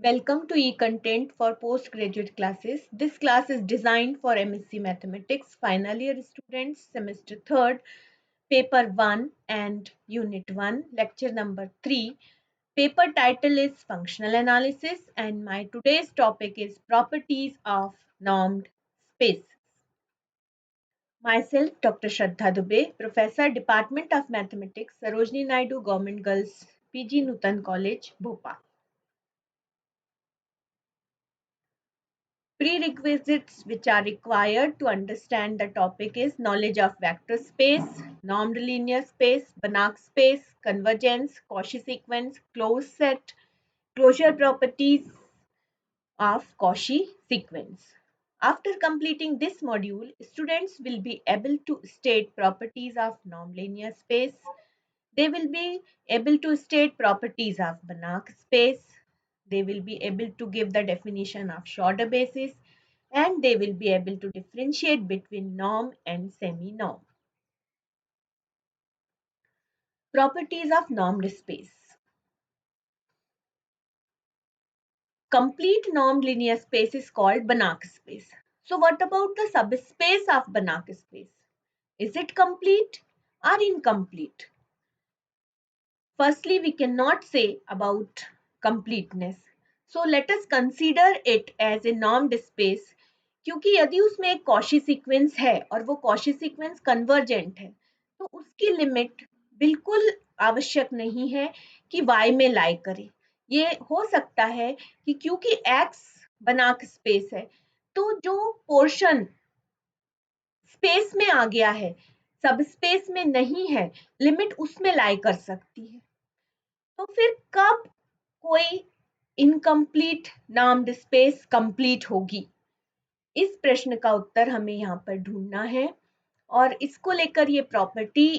Welcome to e-content for postgraduate classes. This class is designed for MSc Mathematics final year students, semester 3rd, paper 1 and unit 1, lecture number 3. Paper title is Functional Analysis and my today's topic is Properties of Normed Space. Myself, Dr. Shraddha Dubey, Professor, Department of Mathematics, Sarojini Naidu Government Girls PG Nutan College, Bhopal. Prerequisites which are required to understand the topic is knowledge of vector space, normed linear space, Banach space, convergence, Cauchy sequence, closed set, closure properties of Cauchy sequence. After completing this module, students will be able to state properties of normed linear space. They will be able to state properties of Banach space. They will be able to give the definition of Schroeder basis and they will be able to differentiate between norm and semi-norm. Properties of normed space. Complete normed linear space is called Banach space. So what about the subspace of Banach space? Is it complete or incomplete? Firstly, we cannot say about completeness. So let us consider it as a normed space क्योंकि यदि उसमें एक Cauchy sequence है और वो Cauchy sequence convergent है तो उसकी लिमिट बिल्कुल आवश्यक नहीं है कि y में लाई करे। ये हो सकता है कि क्योंकि x बनाक स्पेस है तो जो पोर्शन स्पेस में आ गया है सब स्पेस में नहीं है लिमिट उसमें लाई कर सकती है। तो फिर कब कोई इनकम्प्लीट नाम्ड स्पेस कंप्लीट होगी? इस प्रश्न का उत्तर हमें यहाँ पर ढूंढना है और इसको लेकर ये प्रॉपर्टी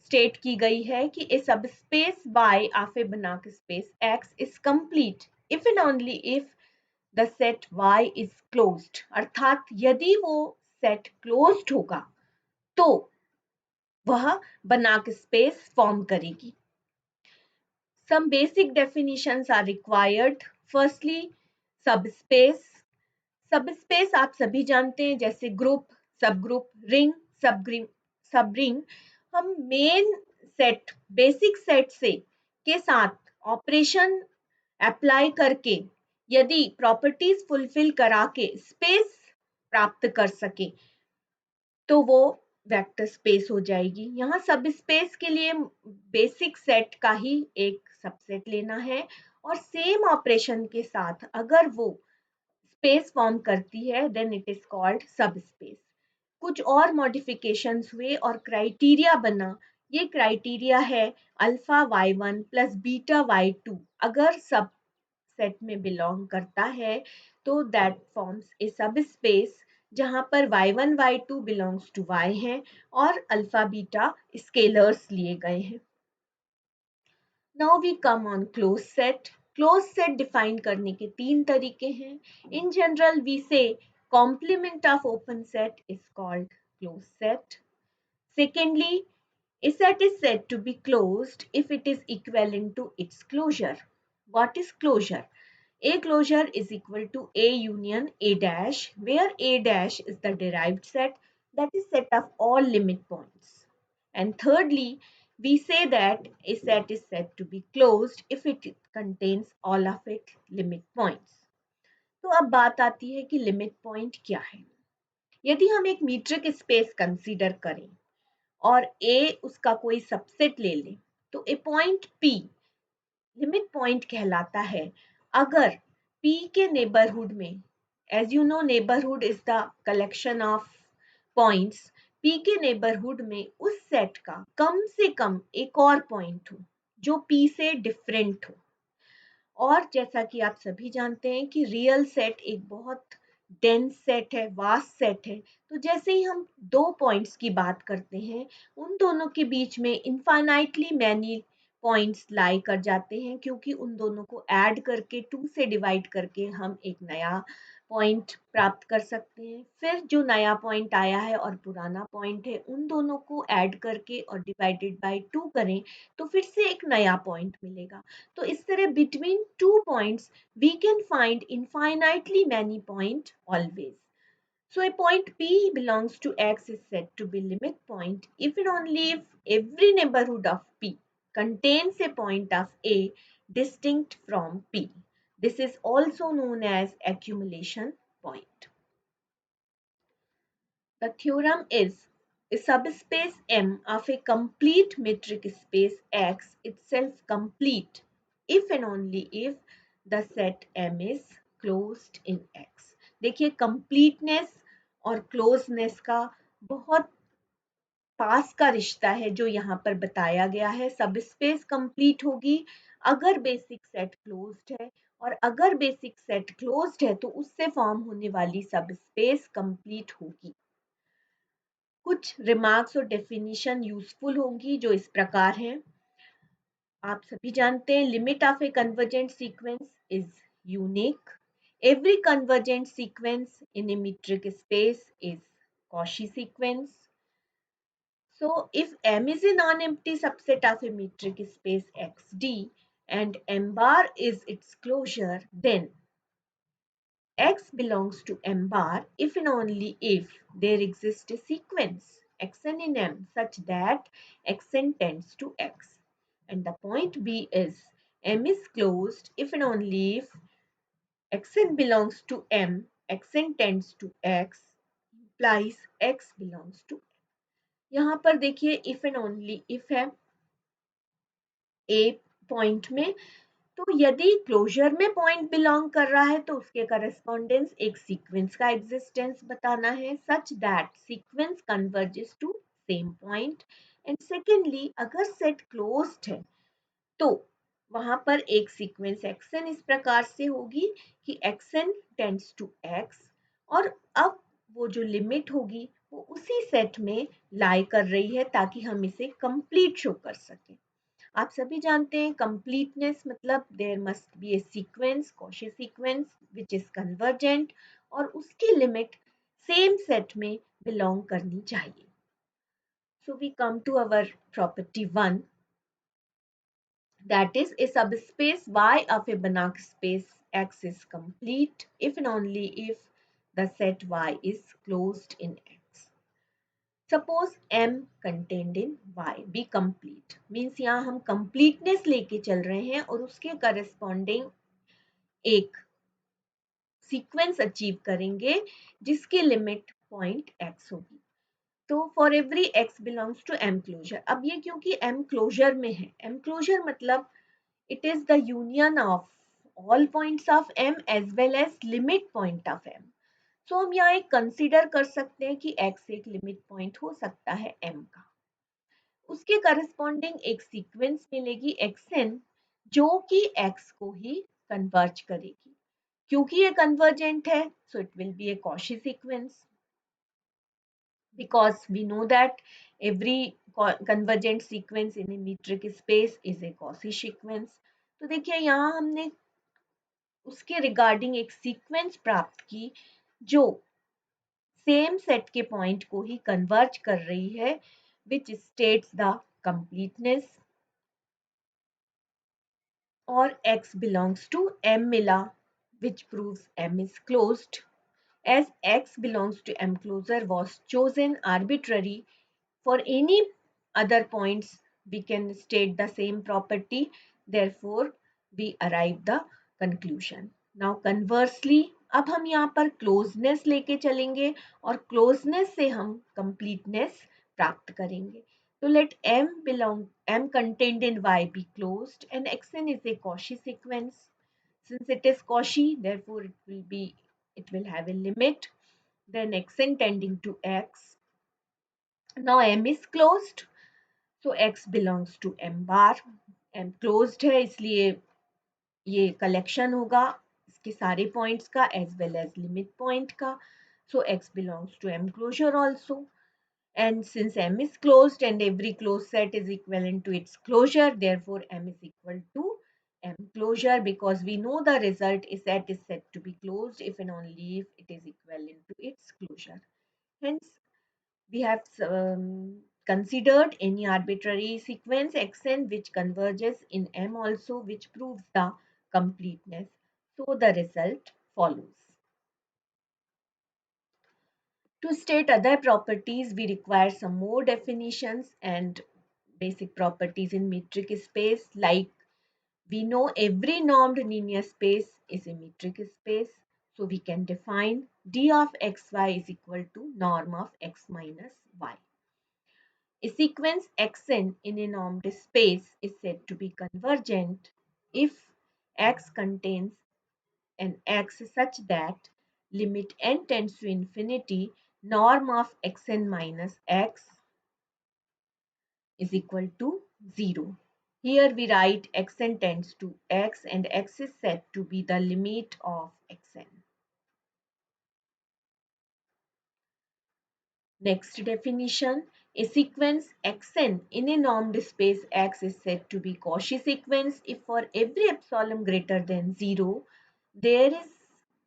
स्टेट की गई है कि a subspace Y of a Banach space X is complete if and only if the set Y is closed। अर्थात यदि वो सेट क्लोज्ड होगा तो वह Banach स्पेस फॉर्म करेगी। Some basic definitions are required. Firstly, subspace. Subspace आप सभी जानते हैं जैसे ग्रुप, सबग्रुप, रिंग, सबरिंग। हम मेन सेट, बेसिक सेट से के साथ ऑपरेशन अप्लाई करके यदि प्रॉपर्टीज फुलफिल करा के स्पेस प्राप्त कर सके तो वो वेक्टर स्पेस हो जाएगी। यहाँ सब स्पेस के लिए बेसिक सेट का ही एक सबसेट लेना है और सेम ऑपरेशन के साथ अगर वो स्पेस फॉर्म करती है देन इट इज कॉल्ड सब स्पेस। कुछ और मॉडिफिकेशंस हुए और क्राइटेरिया बना। ये क्राइटेरिया है alpha y1 plus beta y2 अगर सब सेट में बिलोंग करता है तो दैट फॉर्म्स ए सब स्पेस जहां पर y1 y2 belongs to y है और अल्फा बीटा स्केलर्स लिए गए हैं। Now we come on close set. Close set define करने के तीन तरीके हैं। In general we say complement of open set is called closed set. Secondly, a set is said to be closed if it is equivalent to its closure. What is closure? A closure is equal to A union A dash, where A dash is the derived set, that is set of all limit points. And thirdly, we say that a set is said to be closed if it contains all of its limit points. तो अब बात आती है कि limit point क्या है। यदि हम एक मीट्रिक स्पेस कंसीडर करें और A उसका कोई सबसेट ले लें तो a point P limit point कहलाता है अगर P के नेबरहुड में, as you know neighbourhood is the collection of points, P के नेबरहुड में उस सेट का कम से कम एक और पॉइंट हो जो P से डिफरेंट हो। और जैसा कि आप सभी जानते हैं कि रियल सेट एक बहुत डेंस सेट है, वास्ट सेट है। तो जैसे ही हम दो पॉइंट्स की बात करते हैं उन दोनों के बीच में इनफाइनाइटली मैनी पॉइंट्स लाई कर जाते हैं क्योंकि उन दोनों को ऐड करके 2 से डिवाइड करके हम एक नया पॉइंट प्राप्त कर सकते हैं। फिर जो नया पॉइंट आया है और पुराना पॉइंट है उन दोनों को ऐड करके और डिवाइडेड बाय 2 करें तो फिर से एक नया पॉइंट मिलेगा। तो इस तरह between two points we can find infinitely many point always. So a point P belongs to X is said to be limit point if and only if every neighborhood of P contains a point of A distinct from P. This is also known as accumulation point. The theorem is a subspace M of a complete metric space X itself complete if and only if the set M is closed in X. देखिए completeness और closeness का बहुत पास का रिश्ता है जो यहाँ पर बताया गया है। सबस्पेस कंप्लीट होगी अगर बेसिक सेट क्लोज्ड है और अगर बेसिक सेट क्लोज्ड है तो उससे फॉर्म होने वाली सबस्पेस कंप्लीट होगी। कुछ रिमार्क्स और डेफिनेशन यूजफुल होंगी जो इस प्रकार हैं। आप सभी जानते हैं limit of A convergent sequence is unique. Every convergent sequence in a metric space is Cauchy sequence. So if M is a non-empty subset of a metric space XD and M bar is its closure, then X belongs to M bar if and only if there exists a sequence Xn in M such that Xn tends to X. And the point B is M is closed if and only if Xn belongs to M, Xn tends to X, implies X belongs to M. यहाँ पर देखिए if and only if है A point में, तो यदि closure में point belong कर रहा है तो उसके करस्पॉन्डेंस एक सीक्वेंस का एग्जिस्टेंस बताना है such that sequence converges to same point. And secondly अगर सेट क्लोज्ड है तो वहां पर एक सीक्वेंस एक्सन इस प्रकार से होगी कि एक्सन टेंड्स टू एक्स और अब वो जो लिमिट होगी वो उसी सेट में लाई कर रही है ताकि हम इसे कंप्लीट शो कर सकें। आप सभी जानते हैं कंप्लीटनेस मतलब there must be a sequence Cauchy sequence which is convergent और उसकी लिमिट सेम सेट में बिलोंग करनी चाहिए। So we come to our property 1, that is a subspace Y of a Banach space X is complete if and only if the set Y is closed in X. Suppose M contained in Y be complete means यहाँ हम completeness लेके चल रहे हैं और उसके corresponding एक sequence achieve करेंगे जिसकी लिमिट पॉइंट x होगी। तो for every x belongs to M closure. अब ये क्योंकि M क्लोजर में है, M क्लोजर मतलब it is the union of all points of M as well as limit point of M. So हम यहाँ एक कंसीडर कर सकते हैं कि x एक लिमिट पॉइंट हो सकता है M का। उसके करस्पॉन्डिंग एक सीक्वेंस मिलेगी xn जो कि x को ही कन्वर्ज करेगी। क्योंकि ये कन्वर्जेंट है so it will be a Cauchy sequence because we know that every convergent sequence in a metric space is a Cauchy sequence. तो देखिए यहाँ हमने उसके रिगार्डिंग एक सीक्वेंस प्राप्त की जो सेम सेट के पॉइंट को ही कन्वर्ज कर रही है विच स्टेट्स द कंप्लीटनेस और x belongs to M मिला which proves M is closed as x belongs to M closer was chosen arbitrary. For any other points, we can state the same property. Therefore, we arrive the conclusion. Now, conversely, अब हम यहाँ पर closeness लेके चलेंगे और closeness से हम completeness प्राप्त करेंगे। तो let M contained in Y be closed and Xn is a Cauchy sequence. Since it is Cauchy, therefore it will have a limit. Then Xn tending to X. Now M is closed, so X belongs to M bar. M closed है इसलिए ये collection होगा इसके सारे points का as well as limit point का. So X belongs to M closure also. And since M is closed and every closed set is equivalent to its closure, therefore M is equal to M closure because we know the result is set is said to be closed if and only if it is equivalent to its closure. Hence, we have considered any arbitrary sequence xn which converges in M also, which proves the completeness. So the result follows. To state other properties, we require some more definitions and basic properties in metric space, like we know every normed linear space is a metric space. So we can define d of xy is equal to norm of x minus y. A sequence xn in a normed space is said to be convergent if x contains an x such that limit n tends to infinity, norm of xn minus x is equal to 0. Here we write xn tends to x and x is said to be the limit of xn. Next definition, a sequence xn in a normed space X is said to be Cauchy sequence if for every epsilon greater than 0, there is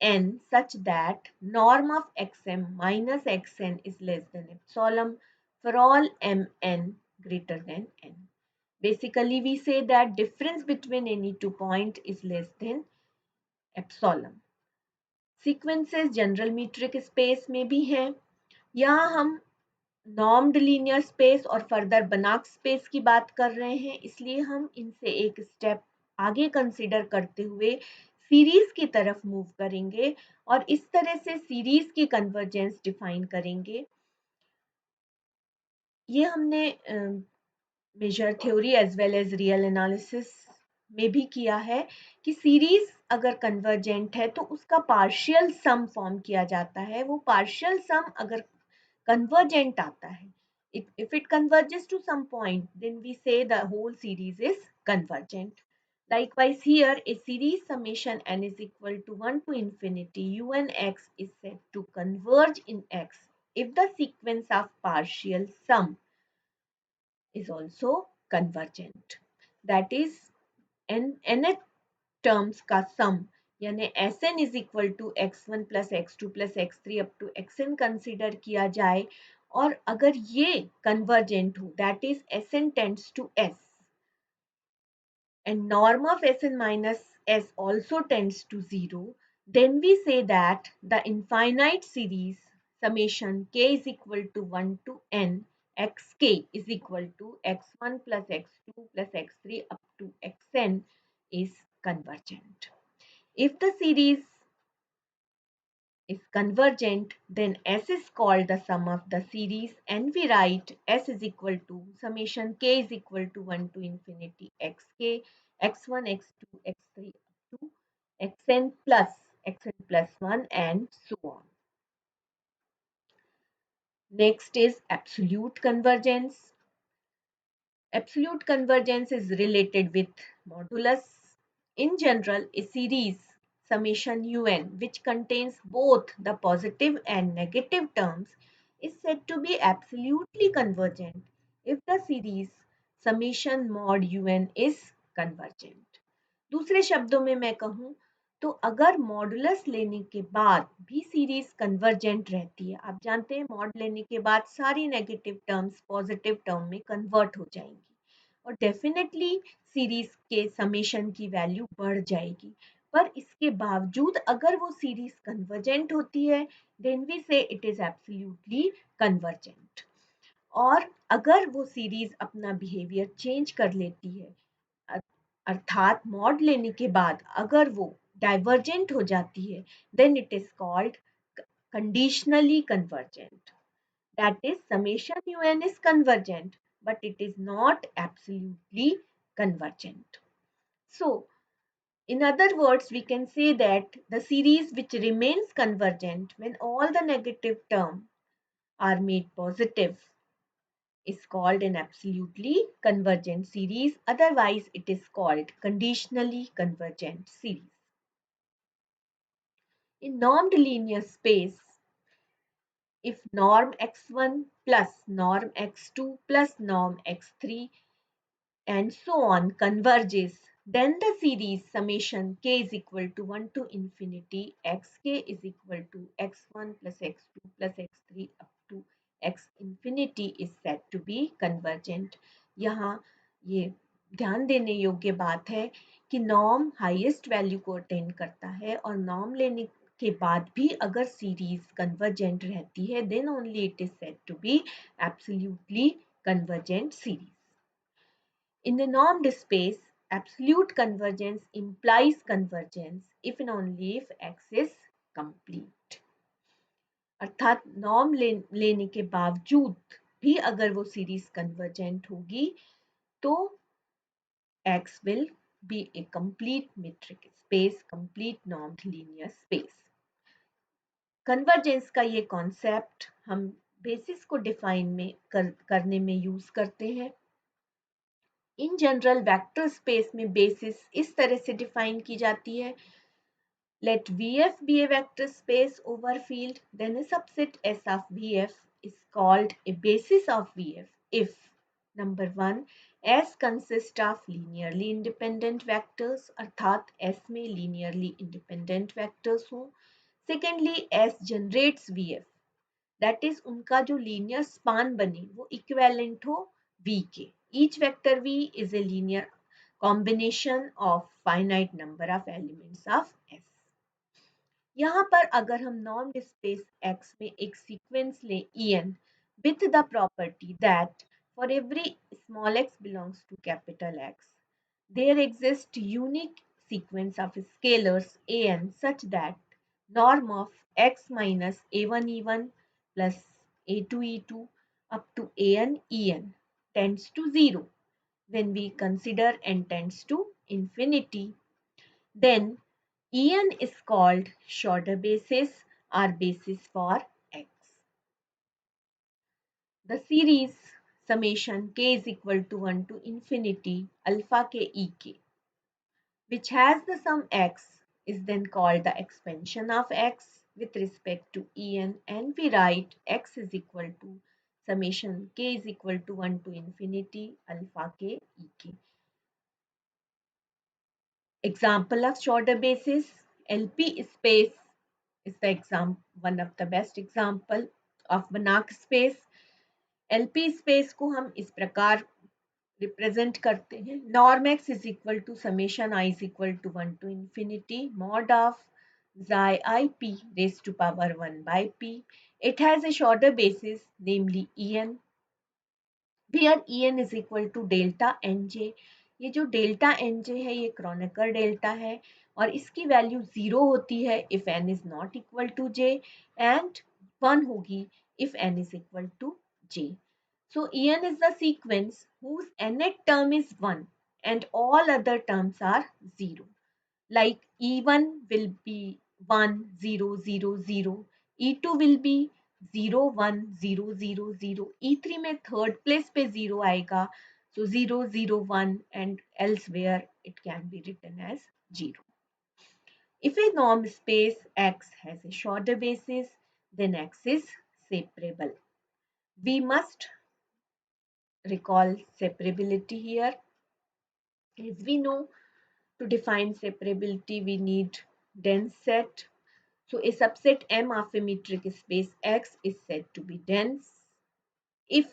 n such that norm of xm minus xn is less than epsilon for all mn greater than n. Basically, we say that difference between any two points is less than epsilon. Sequences general metric space में भी हैं. यहाँ हम नॉर्म्ड linear space और further बनाक space की बात कर रहे हैं, इसलिए हम इनसे एक स्टेप आगे कंसिडर करते हुए सीरीज की तरफ मूव करेंगे और इस तरह से सीरीज की कन्वर्जेंस डिफाइन करेंगे. ये हमने measure theory as well as real analysis में भी किया है कि सीरीज अगर कन्वर्जेंट है तो उसका पार्शियल सम फॉर्म किया जाता है. वो पार्शियल सम अगर convergent आता है, if it converges to some point, then we say the whole series is convergent. Likewise here, a series summation n is equal to 1 to infinity un x is said to converge in x if the sequence of partial sum is also convergent. That is, nth terms का sum यानी Sn is equal to x1 plus x2 plus x3 up to xn consider किया जाए और अगर ये convergent हो, that is Sn tends to S and norm of Sn minus S also tends to 0, then we say that the infinite series summation k is equal to 1 to n xk is equal to x1 plus x2 plus x3 up to xn is convergent. If the series is convergent, then S is called the sum of the series and we write S is equal to summation k is equal to 1 to infinity xk, x1, x2, x3 up to xn plus 1 and so on. Next is absolute convergence. Absolute convergence is related with modulus. In general, a series summation un which contains both the positive and negative terms is said to be absolutely convergent if the series summation mod un is convergent. दूसरे शब्दों में मैं कहूँ तो अगर modulus लेने के बाद भी सीरीज कन्वर्जेंट रहती है, आप जानते हैं मॉड लेने के बाद सारी नेगेटिव टर्म्स पॉजिटिव टर्म में कन्वर्ट हो जाएंगी और डेफिनेटली सीरीज के समेशन की वैल्यू बढ़ जाएगी. पर इसके बावजूद अगर वो सीरीज कन्वर्जेंट होती है, देन वी से इट इज एब्सोल्युटली कन्वर्जेंट. और अगर वो सीरीज अपना बिहेवियर चेंज कर लेती है, अर्थात मॉड लेने के बाद अगर वो डाइवर्जेंट हो जाती है, then it is called conditionally convergent. That is, summation un is convergent, but it is not absolutely convergent. So, in other words, we can say that the series which remains convergent when all the negative terms are made positive is called an absolutely convergent series. Otherwise, it is called conditionally convergent series. In normed linear space, if norm x1 plus norm x2 plus norm x3 and so on converges, Then the series summation k is equal to 1 to infinity xk is equal to x1 plus x2 plus x3 up to x infinity is said to be convergent. यहाँ ये ध्यान देने योग्य बात है कि norm highest value को attain करता है और नॉर्म लेने के बाद भी अगर सीरीज कन्वर्जेंट रहती है then only it is said to be absolutely convergent series. In the normed space, absolute convergence implies convergence if and only if X is complete. अर्थात नॉर्म लेने के बावजूद भी अगर वो सीरीज कन्वर्जेंट होगी तो X will be a complete metric space, complete normed linear space. Convergence का ये कॉन्सेप्ट हम बेसिस को डिफाइन करने में यूज करते हैं. इन जनरल वेक्टर स्पेस में बेसिस इस तरह से डिफाइन की जाती है. Let VF be a vector space over field, then a subset S of VF is called a basis of VF if number 1 S consists of linearly independent vectors अर्थात S में linearly independent vectors हों. Secondly, S generates VF, that is उनका जो linear span बने वो equivalent हो V के. Each vector V is a linear combination of finite number of elements of S. यहाँ पर अगर हम नॉर्म स्पेस X में एक सीक्वेंस लें En with the property that for every small x belongs to capital X, there exists unique sequence of scalars an such that norm of x minus a1 e1 plus a2 e2 up to an en tends to 0 when we consider n tends to infinity, then En is called Schroeder basis or basis for X. The series summation k is equal to 1 to infinity alpha k ek, which has the sum x, is then called the expansion of x with respect to En, and we write x is equal to summation k is equal to 1 to infinity alpha k ek. Example of Schroeder basis, LP space is the example, one of the best example of Banach space. LP space को हम इस प्रकार represent करते हैं. Norm x is equal to summation I is equal to 1 to infinity mod of xi I p raised to power 1 by p. It has a Schroeder basis, namely En. Here En is equal to delta nj. ये जो delta nj है ये क्रॉनिकर delta है और इसकी value 0 होती है if n is not equal to j and 1 होगी if n is equal to j. So En is the sequence whose nth term is 1 and all other terms are 0. Like E1 will be 1 0 0 0, E2 will be 0 1 0 0 0, E3 में third place पे 0 आएगा, so 0 0 1 and elsewhere it can be written as 0. If a norm space X has a Schroeder basis, then X is separable. We must recall separability here. As we know, to define separability, we need dense set. So a subset M of a metric space X is said to be dense if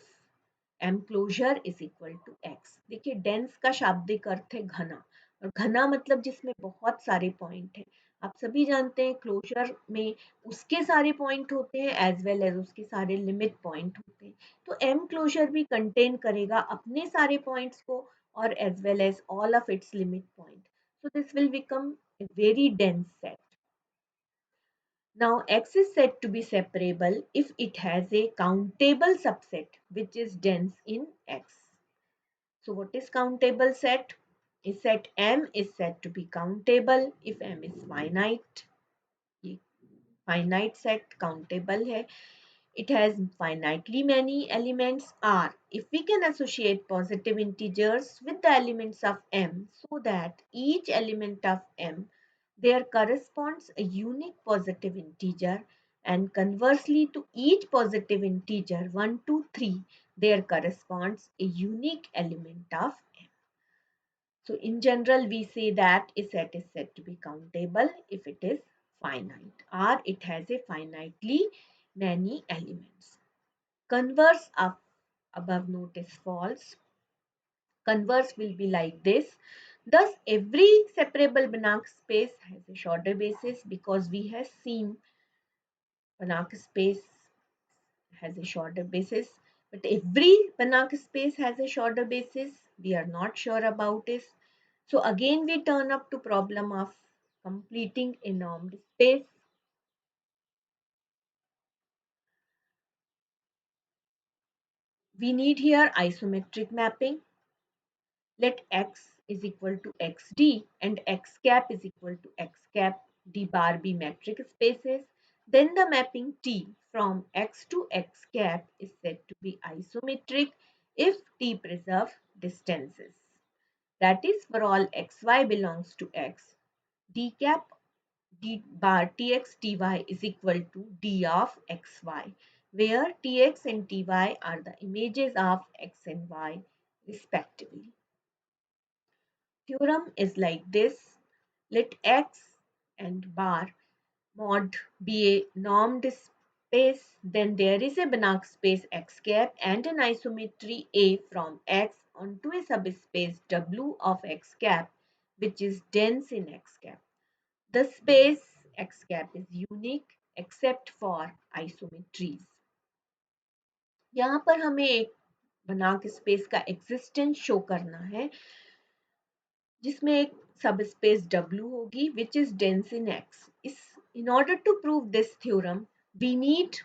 M closure is equal to X. देखिए dense का शाब्दिक अर्थ है घना और घना मतलब जिसमें बहुत सारे पॉइंट हैं. आप सभी जानते हैं क्लोजर में उसके सारे पॉइंट होते हैं एज वेल एज उसके सारे लिमिट पॉइंट होते हैं. तो M क्लोजर भी कंटेन करेगा अपने सारे पॉइंट्स को और as well as all of its limit point. So this will become a very dense set. Now X is said to be separable if it has a countable subset which is dense in X. So what is countable set? A set M is said to be countable if M is finite. ये finite set countable है. It has finitely many elements R if we can associate positive integers with the elements of M so that each element of M there corresponds a unique positive integer, and conversely to each positive integer 1 2 3 there corresponds a unique element of M. So in general, we say that a set is said to be countable if it is finite or it has a finitely many elements. Converse of above note is false. Converse will be like this. Thus, every separable Banach space has a shorter basis because we have seen Banach space has a shorter basis. But every Banach space has a shorter basis. We are not sure about it. So again, we turn up to problem of completing a normed space. We need here isometric mapping. Let x is equal to xd and x cap is equal to x cap d bar be metric spaces. Then the mapping T from x to x cap is said to be isometric if T preserve distances. That is, for all xy belongs to x, d cap d bar tx ty is equal to d of xy, where tx and ty are the images of x and y respectively. Theorem is like this. Let x and bar mod be a normed space, then there is a Banach space x cap and an isometry A from x onto a subspace W of x cap, which is dense in x cap. The space x cap is unique except for isometries. यहाँ पर हमें एक Banach space का existence show करना है जिसमें एक subspace W होगी which is dense in X. In order to prove this theorem, we need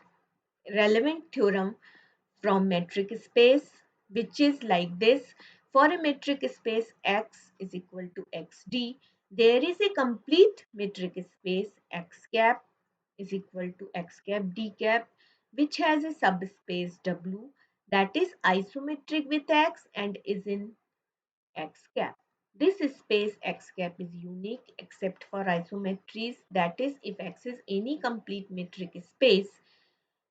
relevant theorem from metric space, which is like this. For a metric space X is equal to XD, there is a complete metric space X cap is equal to X cap D cap, which has a subspace W that is isometric with X and is in X cap. This space X cap is unique except for isometries, that is, if X is any complete metric space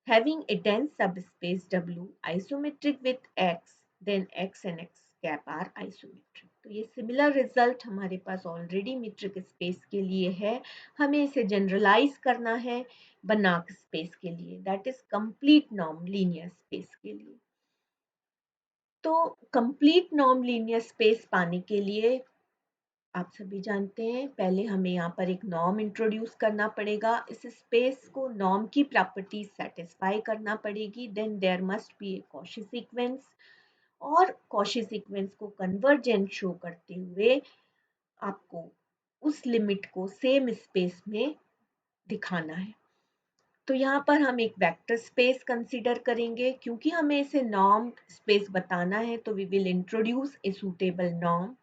having a dense subspace W isometric with X, then X and X cap are isometric. तो ये similar result हमारे पास already metric space के लिए है. हमें इसे generalise करना है बनाक स्पेस के लिए, that is complete norm linear space के लिए. तो कंप्लीट नॉर्म लीनियर स्पेस पाने के लिए आप सभी जानते हैं पहले हमें यहाँ पर एक नॉर्म इंट्रोड्यूस करना पड़ेगा. इस स्पेस को नॉर्म की प्रॉपर्टी सेटिस्फाई करना पड़ेगी. Then there must be a Cauchy sequence और कॉशी सीक्वेंस को कन्वर्जेंट शो करते हुए आपको उस लिमिट को सेम स्पेस में दिखाना है. तो यहाँ पर हम एक वेक्टर स्पेस कंसीडर करेंगे. क्योंकि हमें इसे नॉर्म स्पेस बताना है तो we will introduce a suitable norm.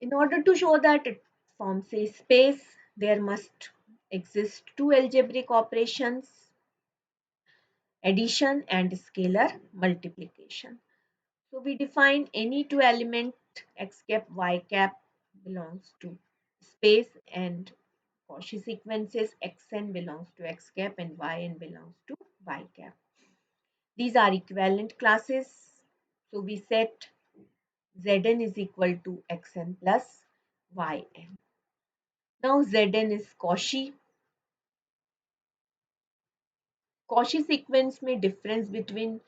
In order to show that it forms a space, there must exist two algebraic operations, addition and scalar multiplication. So we define any two element x cap, y cap belongs to space and Cauchy sequences xn belongs to x cap and yn belongs to y cap. These are equivalent classes. So we set Zn is equal to xn plus yn. Now Zn is Cauchy. Cauchy sequence में difference between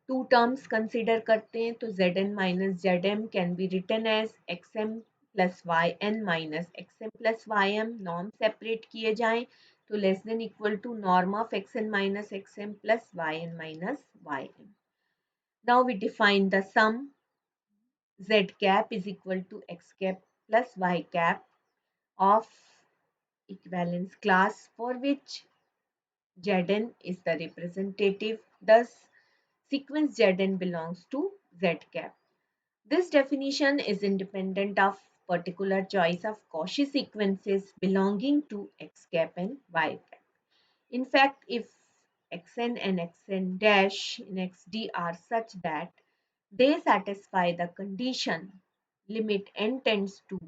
two terms consider करते हैं तो Zn minus Zm can be written as xm plus yn minus xm plus ym. Norm separate किए जाएं तो less than equal to norm of xn minus xm plus yn minus ym. Now we define the sum z cap is equal to x cap plus y cap of equivalence class for which Zn is the representative. Thus, sequence Zn belongs to Z cap. This definition is independent of particular choice of Cauchy sequences belonging to X cap and Y cap. In fact, if Xn and Xn dash in Xd are such that they satisfy the condition limit n tends to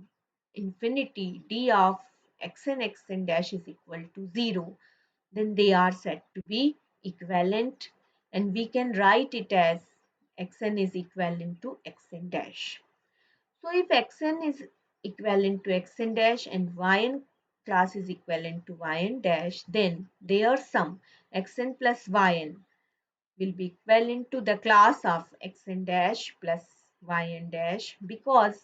infinity d of Xn Xn dash is equal to 0, then they are said to be equivalent and we can write it as xn is equivalent to xn dash. So if xn is equivalent to xn dash and yn class is equivalent to yn dash, then their sum xn plus yn will be equivalent to the class of xn dash plus yn dash, because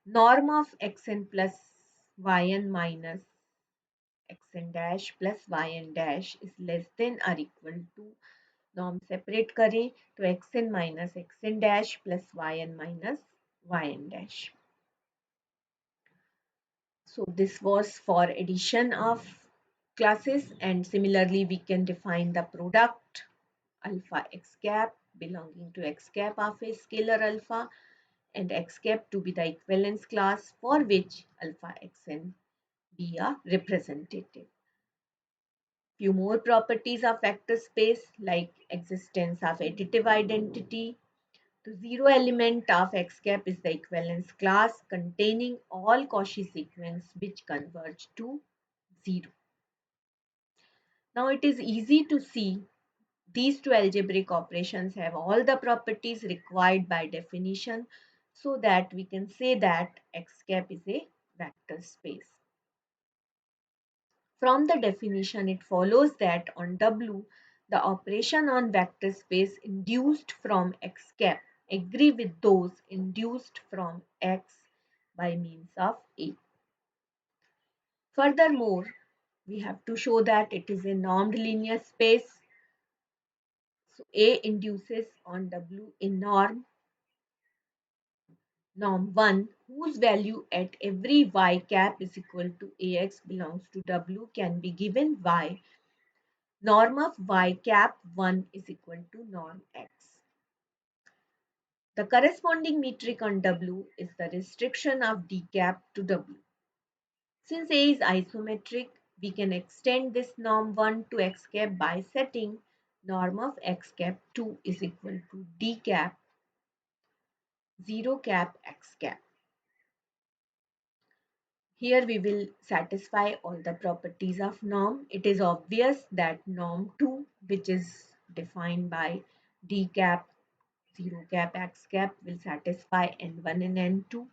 norm of xn plus yn minus xn dash plus yn dash is less than or equal to, norm separate करें तो xn minus xn dash plus yn minus yn dash. So this was for addition of classes, and similarly we can define the product alpha x cap belonging to x cap of a scalar alpha and x cap to be the equivalence class for which alpha xn be a representative. Few more properties of vector space, like existence of additive identity. The zero element of X cap is the equivalence class containing all Cauchy sequence which converge to zero. Now it is easy to see these two algebraic operations have all the properties required by definition, so that we can say that X cap is a vector space. From the definition, it follows that on W, the operation on vector space induced from X cap agree with those induced from X by means of A. Furthermore, we have to show that it is a normed linear space. So A induces on W a norm 1, whose value at every y cap is equal to Ax belongs to W, can be given y. Norm of y cap 1 is equal to norm x. The corresponding metric on W is the restriction of d cap to W. Since A is isometric, we can extend this norm 1 to x cap by setting norm of x cap 2 is equal to d cap 0 cap x cap. Here we will satisfy all the properties of norm. It is obvious that norm 2, which is defined by d cap 0 cap x cap, will satisfy n1 and n2.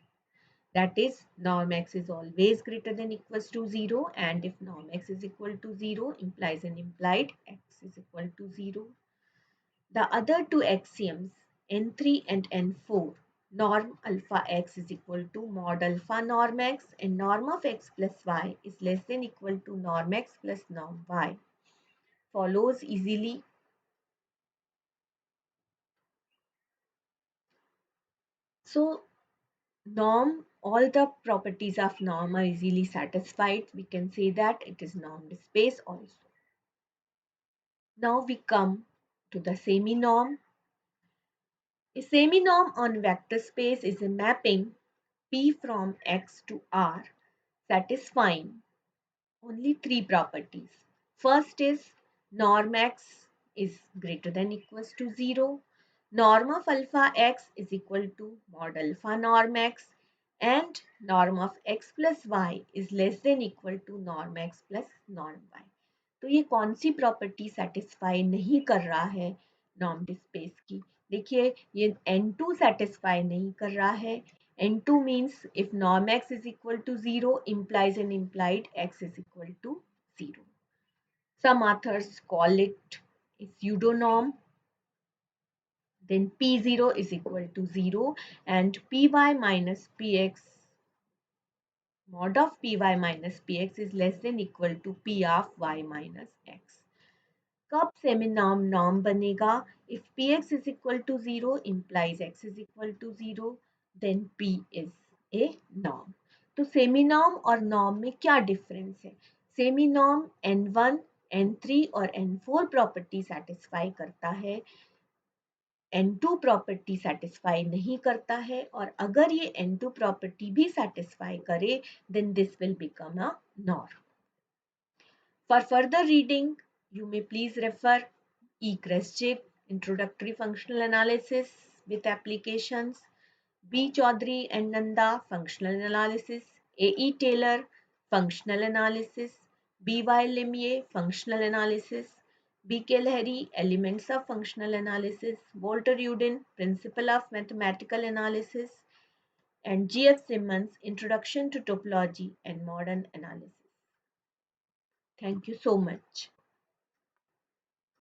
That is, norm x is always greater than equals to 0, and if norm x is equal to 0 implies an implied x is equal to 0. The other two axioms, n3 and n4, norm alpha x is equal to mod alpha norm x and norm of x plus y is less than equal to norm x plus norm y, follows easily. So norm, all the properties of norm are easily satisfied. We can say that it is normed space also. Now we come to the semi-norm. A semi-norm on vector space is a mapping P from X to R satisfying only three properties. First is norm X is greater than equals to 0. Norm of alpha X is equal to mod alpha norm X, and norm of X plus Y is less than equal to norm X plus norm Y. तो ये कौन सी property satisfy नहीं कर रहा है नॉर्म्ड space की? देखिए, ये n2 सेटिस्फाई नहीं कर रहा है. n2 means if norm x is equal to 0 implies an implied x is equal to 0. Some authors call it a pseudonorm. Then p0 is equal to 0 and py minus px, mod of py minus px is less than equal to p of y minus x. कब सेमिनॉर्म norm बनेगा? If px is equal to 0 implies x is equal to 0, then p is a norm. तो सेमिनॉर्म और norm में क्या difference है? सेमिनॉर्म n1, n3 और n4 property satisfy करता है, n2 प्रॉपर्टी सेटिस्फाई नहीं करता है, और अगर ये n2 प्रॉपर्टी भी सेटिस्फाई करे, then this will become a norm. For further reading, you may please refer E. Kresge, Introductory Functional Analysis with Applications, B. Chaudhary and Nanda, Functional Analysis, A. E. Taylor, Functional Analysis, B. Y. Lemieux, Functional Analysis, B. K. Lahiri, Elements of Functional Analysis, Walter Uden, Principle of Mathematical Analysis, and G.F. Simmons' Introduction to Topology and Modern Analysis. Thank you so much.